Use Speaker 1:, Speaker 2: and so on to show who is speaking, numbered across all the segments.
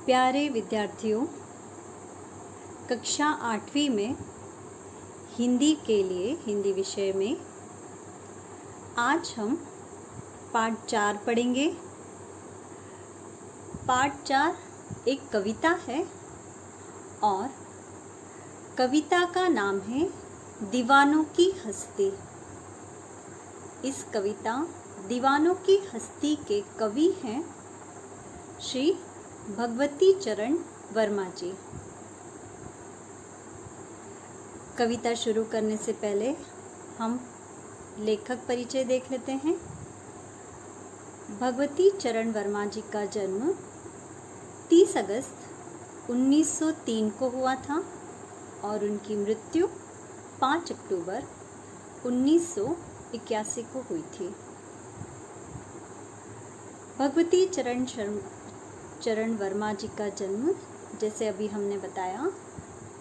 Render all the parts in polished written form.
Speaker 1: प्यारे विद्यार्थियों, कक्षा 8वीं में हिंदी के लिए हिंदी विषय में आज हम पाठ 4 पढ़ेंगे। पाठ 4 एक कविता है और कविता का नाम है दीवानों की हस्ती। इस कविता दीवानों की हस्ती के कवि हैं श्री भगवती चरण वर्मा जी। कविता शुरू करने से पहले हम लेखक परिचय देख लेते हैं। भगवती चरण वर्मा जी का जन्म 30 अगस्त 1903 को हुआ था और उनकी मृत्यु 5 अक्टूबर 1981 को हुई थी। भगवती चरण वर्मा जी का जन्म, जैसे अभी हमने बताया,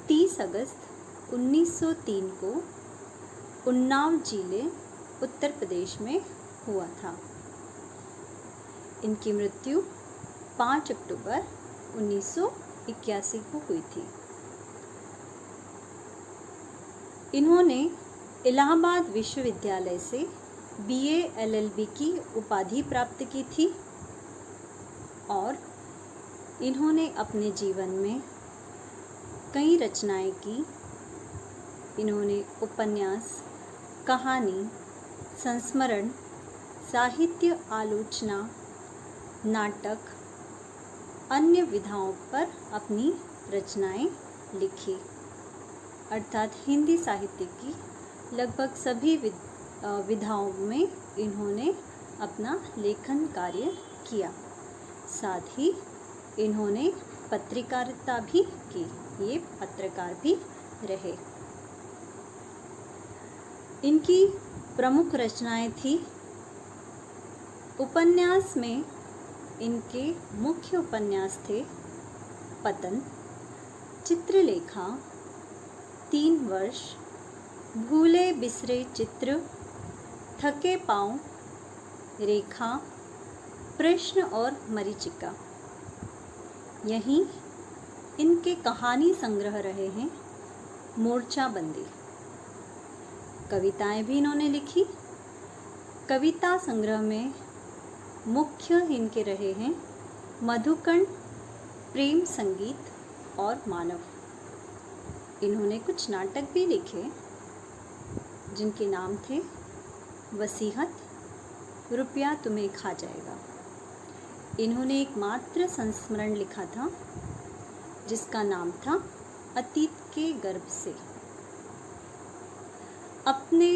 Speaker 1: 30 अगस्त 1903 को उन्नाव जिले उत्तर प्रदेश में हुआ था। इनकी मृत्यु 5 अक्टूबर 1981 को हुई थी। इन्होंने इलाहाबाद विश्वविद्यालय से BA LLB की उपाधि प्राप्त की थी और इन्होंने अपने जीवन में कई रचनाएं की। इन्होंने उपन्यास, कहानी, संस्मरण, साहित्य आलोचना, नाटक, अन्य विधाओं पर अपनी रचनाएं लिखी। अर्थात हिंदी साहित्य की लगभग सभी विधाओं में इन्होंने अपना लेखन कार्य किया। साथ ही इन्होंने पत्रकारिता भी की, ये पत्रकार भी रहे। इनकी प्रमुख रचनाएं थी उपन्यास में इनके मुख्य उपन्यास थे पतन, चित्रलेखा, 3 वर्ष, भूले बिसरे चित्र, थके पाँव, रेखा, प्रश्न और मरीचिका। यहीं इनके कहानी संग्रह रहे हैं मोर्चाबंदी। कविताएं भी इन्होंने लिखी। कविता संग्रह में मुख्य इनके रहे हैं मधुकण, प्रेम संगीत और मानव। इन्होंने कुछ नाटक भी लिखे जिनके नाम थे वसीहत, रुपया तुम्हें खा जाएगा। इन्होंने एक मात्र संस्मरण लिखा था जिसका नाम था अतीत के गर्भ से। अपने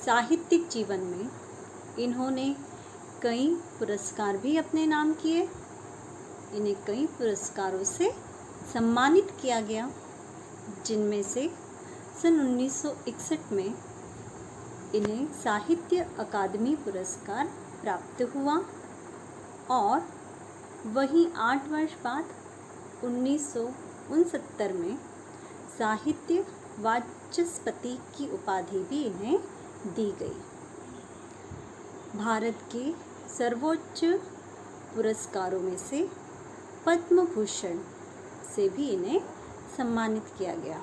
Speaker 1: साहित्यिक जीवन में इन्होंने कई पुरस्कार भी अपने नाम किए। इन्हें कई पुरस्कारों से सम्मानित किया गया, जिनमें से सन 1961 में इन्हें साहित्य अकादमी पुरस्कार प्राप्त हुआ और वहीं 8 वर्ष बाद 1969 में साहित्य वाचस्पति की उपाधि भी इन्हें दी गई। भारत के सर्वोच्च पुरस्कारों में से पद्म भूषण से भी इन्हें सम्मानित किया गया।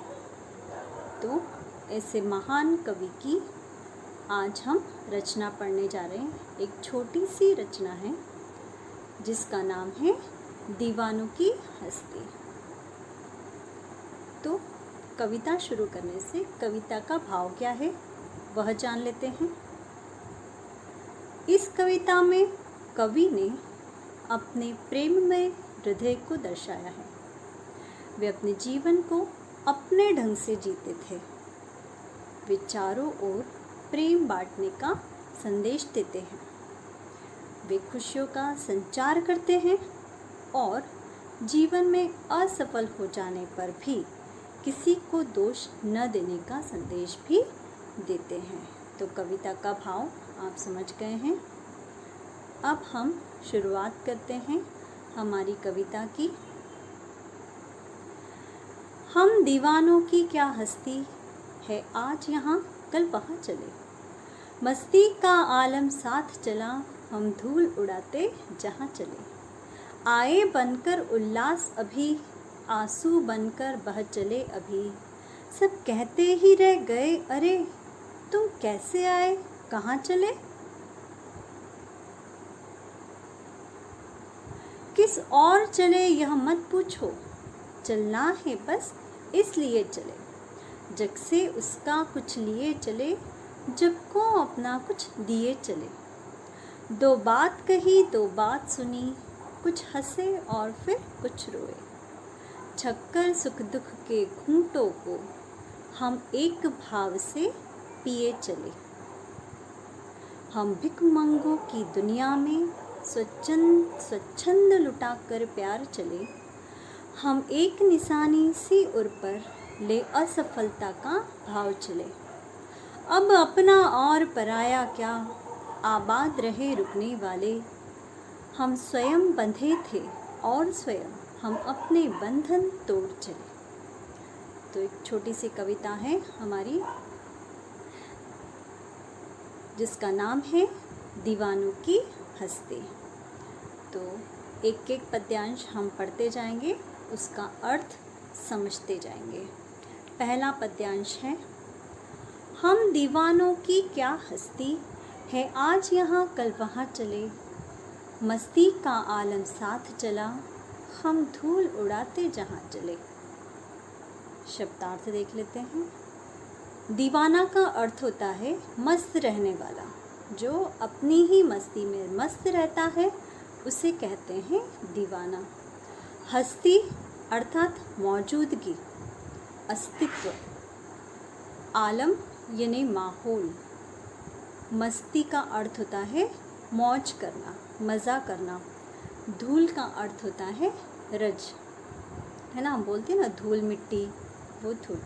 Speaker 1: तो ऐसे महान कवि की आज हम रचना पढ़ने जा रहे हैं। एक छोटी सी रचना है जिसका नाम है दीवानों की हस्ती। तो कविता शुरू करने से कविता का भाव क्या है वह जान लेते हैं। इस कविता में कवि ने अपने प्रेममय हृदय को दर्शाया है। वे अपने जीवन को अपने ढंग से जीते थे। वे चारों ओर प्रेम बांटने का संदेश देते हैं। वे खुशियों का संचार करते हैं और जीवन में असफल हो जाने पर भी किसी को दोष न देने का संदेश भी देते हैं। तो कविता का भाव आप समझ गए हैं। अब हम शुरुआत करते हैं हमारी कविता की। हम दीवानों की क्या हस्ती है, आज यहाँ कल वहाँ चले। मस्ती का आलम साथ चला, हम धूल उड़ाते जहाँ चले। आए बनकर उल्लास अभी, आंसू बनकर बह चले अभी। सब कहते ही रह गए, अरे तुम कैसे आए, कहाँ चले। किस और चले यह मत पूछो, चलना है बस इसलिए चले। जग से उसका कुछ लिए चले, जग को अपना कुछ दिए चले। दो बात कही दो बात सुनी, कुछ हंसे और फिर कुछ रोए। छक्कर सुख दुख के घूंटों को हम एक भाव से पिए चले। हम भिखमंगों की दुनिया में स्वच्छंद लुटा कर प्यार चले। हम एक निशानी सी उर पर ले असफलता का भाव चले। अब अपना और पराया क्या, आबाद रहे रुकने वाले। हम स्वयं बंधे थे और स्वयं हम अपने बंधन तोड़ चले। तो एक छोटी सी कविता है हमारी, जिसका नाम है दीवानों की हस्ती। तो एक एक पद्यांश हम पढ़ते जाएंगे, उसका अर्थ समझते जाएंगे। पहला पद्यांश है, हम दीवानों की क्या हस्ती है, आज यहाँ कल वहाँ चले। मस्ती का आलम साथ चला, हम धूल उड़ाते जहाँ चले। शब्दार्थ देख लेते हैं। दीवाना का अर्थ होता है मस्त रहने वाला, जो अपनी ही मस्ती में मस्त रहता है उसे कहते हैं दीवाना। हस्ती अर्थात मौजूदगी, अस्तित्व। आलम यानी माहौल। मस्ती का अर्थ होता है मौज करना, मज़ा करना। धूल का अर्थ होता है रज, है ना, हम बोलते हैं ना धूल मिट्टी, वो धूल।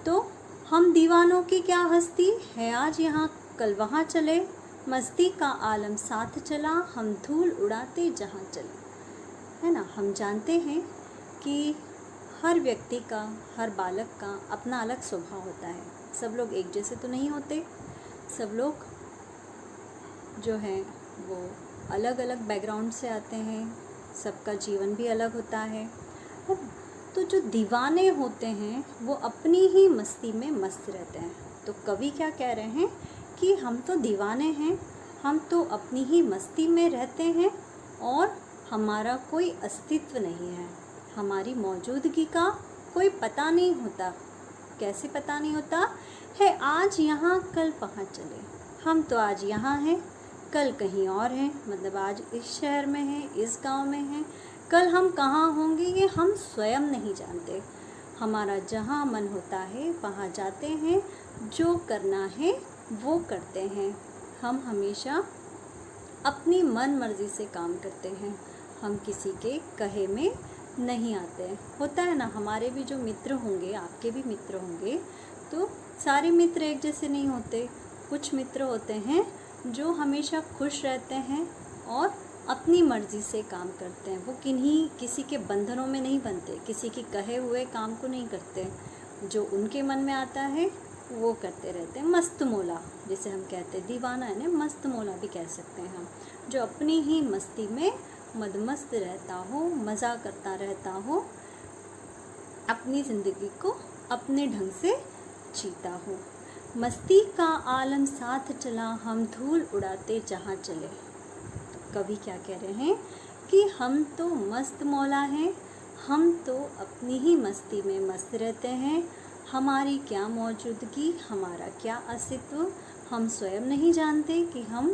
Speaker 1: तो हम दीवानों की क्या हस्ती है, आज यहाँ कल वहाँ चले। मस्ती का आलम साथ चला, हम धूल उड़ाते जहाँ चले। है ना, हम जानते हैं कि हर व्यक्ति का, हर बालक का अपना अलग स्वभाव होता है। सब लोग एक जैसे तो नहीं होते, सब लोग जो हैं वो अलग अलग बैकग्राउंड से आते हैं, सबका जीवन भी अलग होता है। तो जो दीवाने होते हैं वो अपनी ही मस्ती में मस्त रहते हैं। तो कवि क्या कह रहे हैं कि हम तो दीवाने हैं, हम तो अपनी ही मस्ती में रहते हैं और हमारा कोई अस्तित्व नहीं है, हमारी मौजूदगी का कोई पता नहीं होता। कैसे पता नहीं होता है, आज यहाँ कल वहाँ चले। हम तो आज यहाँ हैं, कल कहीं और हैं, मतलब आज इस शहर में हैं, इस गांव में हैं, कल हम कहाँ होंगे ये हम स्वयं नहीं जानते। हमारा जहाँ मन होता है वहाँ जाते हैं, जो करना है वो करते हैं। हम हमेशा अपनी मन मर्जी से काम करते हैं, हम किसी के कहे में नहीं आते। होता है ना, हमारे भी जो मित्र होंगे, आपके भी मित्र होंगे, तो सारे मित्र एक जैसे नहीं होते। कुछ मित्र होते हैं जो हमेशा खुश रहते हैं और अपनी मर्ज़ी से काम करते हैं। वो किसी के बंधनों में नहीं बनते, किसी के कहे हुए काम को नहीं करते। जो उनके मन में आता है वो करते रहते हैं। मस्त मौला जिसे हम कहते हैं, दीवाना है ना, मस्त मौला भी कह सकते हैं हम, जो अपनी ही मस्ती में मदमस्त रहता हो, मज़ा करता रहता हो, अपनी ज़िंदगी को अपने ढंग से जीता हो। मस्ती का आलम साथ चला, हम धूल उड़ाते जहाँ चले। तो कवि क्या कह रहे हैं कि हम तो मस्त मौला हैं, हम तो अपनी ही मस्ती में मस्त रहते हैं। हमारी क्या मौजूदगी, हमारा क्या अस्तित्व हम स्वयं नहीं जानते कि हम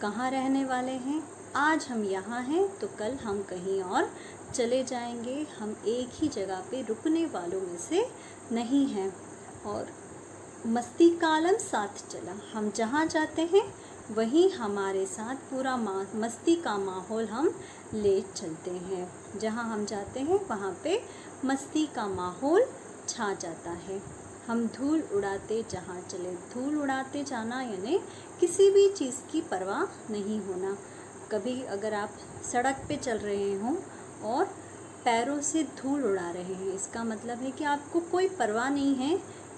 Speaker 1: कहाँ रहने वाले हैं। आज हम यहाँ हैं तो कल हम कहीं और चले जाएंगे। हम एक ही जगह पे रुकने वालों में से नहीं हैं। और मस्ती का आलम साथ चला, हम जहाँ जाते हैं वहीं हमारे साथ पूरा मस्ती का माहौल हम ले चलते हैं। जहाँ हम जाते हैं वहाँ पे मस्ती का माहौल छा जाता है। हम धूल उड़ाते जहाँ चले। धूल उड़ाते जाना यानी किसी भी चीज़ की परवाह नहीं होना। कभी अगर आप सड़क पे चल रहे हों और पैरों से धूल उड़ा रहे हैं, इसका मतलब है कि आपको कोई परवाह नहीं है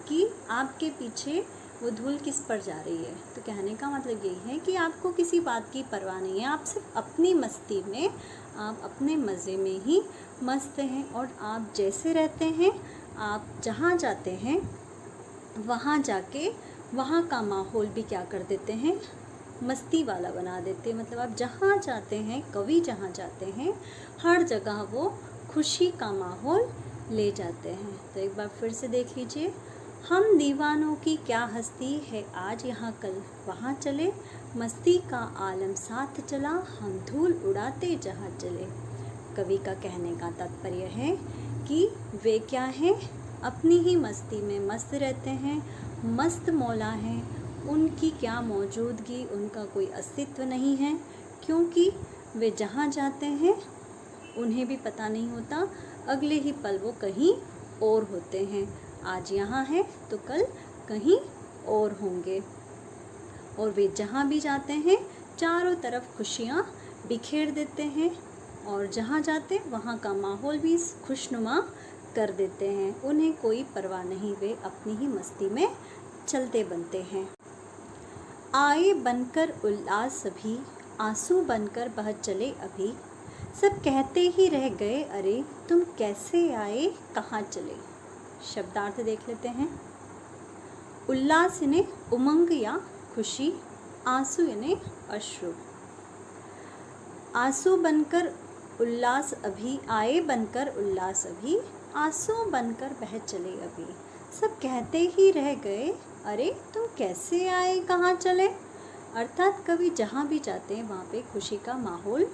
Speaker 1: कि आपके पीछे वो धूल किस पर जा रही है। तो कहने का मतलब यही है कि आपको किसी बात की परवाह नहीं है, आप सिर्फ अपनी मस्ती में, आप अपने मज़े में ही मस्त हैं। और आप जैसे रहते हैं, आप जहाँ जाते हैं वहाँ जाके वहाँ का माहौल भी क्या कर देते हैं, मस्ती वाला बना देते हैं। मतलब आप जहाँ जाते हैं, कवि जहाँ जाते हैं, हर जगह वो खुशी का माहौल ले जाते हैं। तो एक बार फिर से देख लीजिए, हम दीवानों की क्या हस्ती है, आज यहाँ कल वहाँ चले, मस्ती का आलम साथ चला, हम धूल उड़ाते जहाँ चले। कवि का कहने का तात्पर्य है कि वे क्या हैं, अपनी ही मस्ती में मस्त रहते हैं, मस्त मौला हैं, उनकी क्या मौजूदगी, उनका कोई अस्तित्व नहीं है, क्योंकि वे जहाँ जाते हैं उन्हें भी पता नहीं होता, अगले ही पल वो कहीं और होते हैं। आज यहाँ हैं तो कल कहीं और होंगे। और वे जहाँ भी जाते हैं चारों तरफ खुशियाँ बिखेर देते हैं, और जहाँ जाते वहाँ का माहौल भी खुशनुमा कर देते हैं। उन्हें कोई परवाह नहीं, वे अपनी ही मस्ती में चलते बनते हैं। आए बनकर उल्लास सभी, आंसू बनकर बह चले अभी, सब कहते ही रह गए अरे तुम कैसे आए कहाँ चले। शब्दार्थ देख लेते हैं। उल्लास यानी उमंग या खुशी, आंसू यानी अश्रु। आंसू बनकर उल्लास अभी, आए बनकर उल्लास अभी, आंसू बनकर बह चले अभी, सब कहते ही रह गए अरे तुम कैसे आए कहाँ चले। अर्थात कवि जहाँ भी जाते हैं वहाँ पे खुशी का माहौल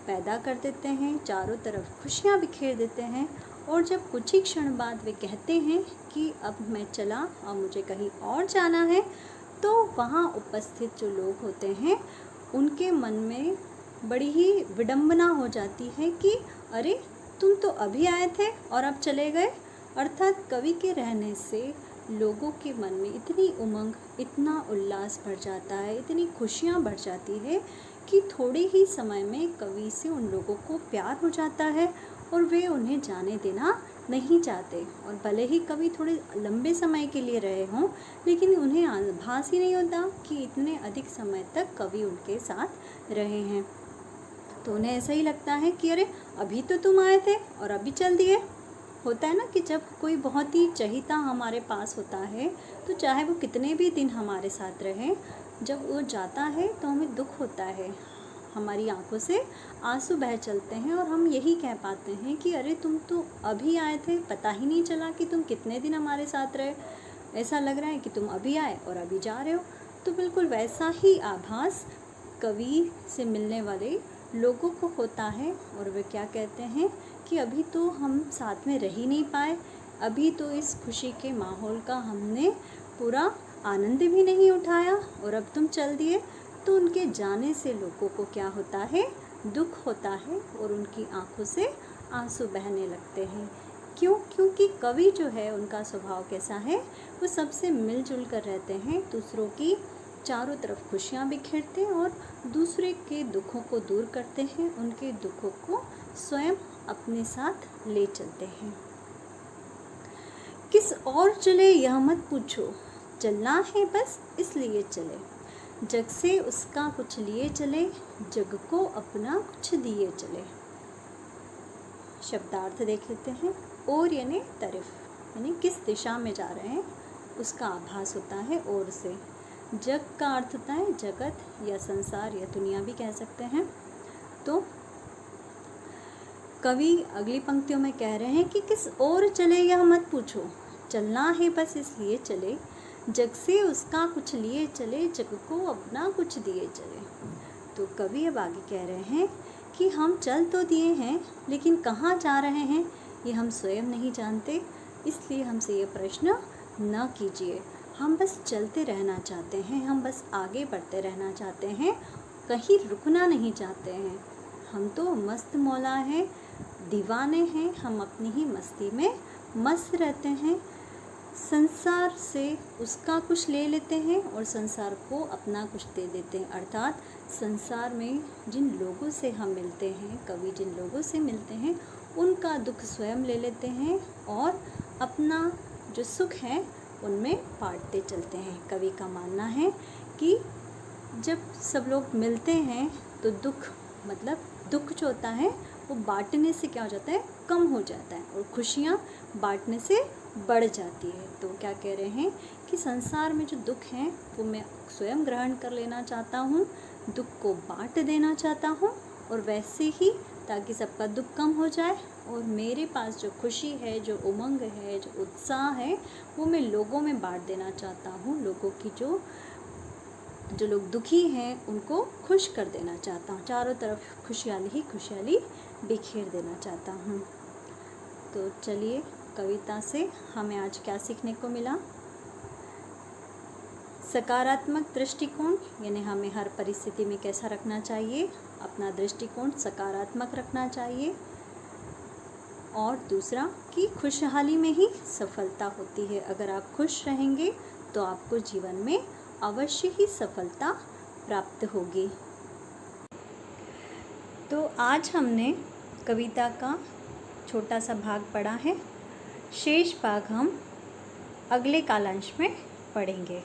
Speaker 1: पैदा कर देते हैं, चारों तरफ खुशियाँ बिखेर देते हैं। और जब कुछ ही क्षण बाद वे कहते हैं कि अब मैं चला और मुझे कहीं और जाना है, तो वहाँ उपस्थित जो लोग होते हैं उनके मन में बड़ी ही विडंबना हो जाती है कि अरे तुम तो अभी आए थे और अब चले गए। अर्थात कवि के रहने से लोगों के मन में इतनी उमंग, इतना उल्लास भर जाता है, इतनी खुशियाँ बढ़ जाती है कि थोड़े ही समय में कवि से उन लोगों को प्यार हो जाता है और वे उन्हें जाने देना नहीं चाहते। और भले ही कवि थोड़े लंबे समय के लिए रहे हों, लेकिन उन्हें आभास ही नहीं होता कि इतने अधिक समय तक कवि उनके साथ रहे हैं। तो उन्हें ऐसा ही लगता है कि अरे अभी तो तुम आए थे और अभी चल दिए। होता है ना कि जब कोई बहुत ही चहीता हमारे पास होता है, तो चाहे वो कितने भी दिन हमारे साथ रहे, जब वो जाता है तो हमें दुख होता है, हमारी आंखों से आंसू बह चलते हैं और हम यही कह पाते हैं कि अरे तुम तो अभी आए थे, पता ही नहीं चला कि तुम कितने दिन हमारे साथ रहे। ऐसा लग रहा है कि तुम अभी आए और अभी जा रहे हो। तो बिल्कुल वैसा ही आभास कवि से मिलने वाले लोगों को होता है। और वे क्या कहते हैं कि अभी तो हम साथ में रह ही नहीं पाए, अभी तो इस खुशी के माहौल का हमने पूरा आनंद भी नहीं उठाया और अब तुम चल दिए। तो उनके जाने से लोगों को क्या होता है, दुख होता है और उनकी आंखों से आंसू बहने लगते हैं। क्यों? क्योंकि कवि जो है उनका स्वभाव कैसा है, वो सबसे मिलजुल कर रहते हैं, दूसरों की चारों तरफ खुशियाँ बिखेरते हैं और दूसरे के दुखों को दूर करते हैं, उनके दुखों को स्वयं अपने साथ ले चलते हैं। किस और चले यह मत पूछो, चलना है बस इसलिए चले, जग से उसका कुछ लिए चले, जग को अपना कुछ दिए चले। शब्दार्थ देख लेते हैं। और यानी तरफ, यानी किस दिशा में जा रहे हैं उसका आभास होता है और से। जग का अर्थ होता है जगत या संसार या दुनिया भी कह सकते हैं। तो कवि अगली पंक्तियों में कह रहे हैं कि किस और चले यह मत पूछो, चलना है बस इसलिए चले, जग से उसका कुछ लिए चले, जग को अपना कुछ दिए चले। तो कवि अब आगे कह रहे हैं कि हम चल तो दिए हैं, लेकिन कहाँ जा रहे हैं ये हम स्वयं नहीं जानते, इसलिए हमसे ये प्रश्न न कीजिए। हम बस चलते रहना चाहते हैं, हम बस आगे बढ़ते रहना चाहते हैं, कहीं रुकना नहीं चाहते हैं। हम तो मस्त मौला हैं, दीवाने हैं, हम अपनी ही मस्ती में मस्त रहते हैं। संसार से उसका कुछ ले लेते हैं और संसार को अपना कुछ दे देते हैं। अर्थात संसार में जिन लोगों से हम मिलते हैं, कवि जिन लोगों से मिलते हैं, उनका दुख स्वयं ले लेते हैं और अपना जो सुख है उनमें बांटते चलते हैं। कवि का मानना है कि जब सब लोग मिलते हैं तो दुख जो होता है वो बांटने से क्या हो जाता है, कम हो जाता है, और खुशियाँ बांटने से बढ़ जाती है। तो क्या कह रहे हैं कि संसार में जो दुख हैं वो मैं स्वयं ग्रहण कर लेना चाहता हूँ, दुख को बांट देना चाहता हूँ, और वैसे ही ताकि सबका दुख कम हो जाए, और मेरे पास जो खुशी है, जो उमंग है, जो उत्साह है, वो मैं लोगों में बांट देना चाहता हूँ। लोगों की जो लोग दुखी हैं उनको खुश कर देना चाहता हूँ। चारों तरफ खुशहाली ही खुशहाली बिखेर देना चाहता हूँ। तो चलिए, कविता से हमें आज क्या सीखने को मिला। सकारात्मक दृष्टिकोण, यानी हमें हर परिस्थिति में कैसा रखना चाहिए, अपना दृष्टिकोण सकारात्मक रखना चाहिए। और दूसरा कि खुशहाली में ही सफलता होती है। अगर आप खुश रहेंगे तो आपको जीवन में अवश्य ही सफलता प्राप्त होगी। तो आज हमने कविता का छोटा सा भाग पढ़ा है। शेष भाग हम अगले कालांश में पढ़ेंगे।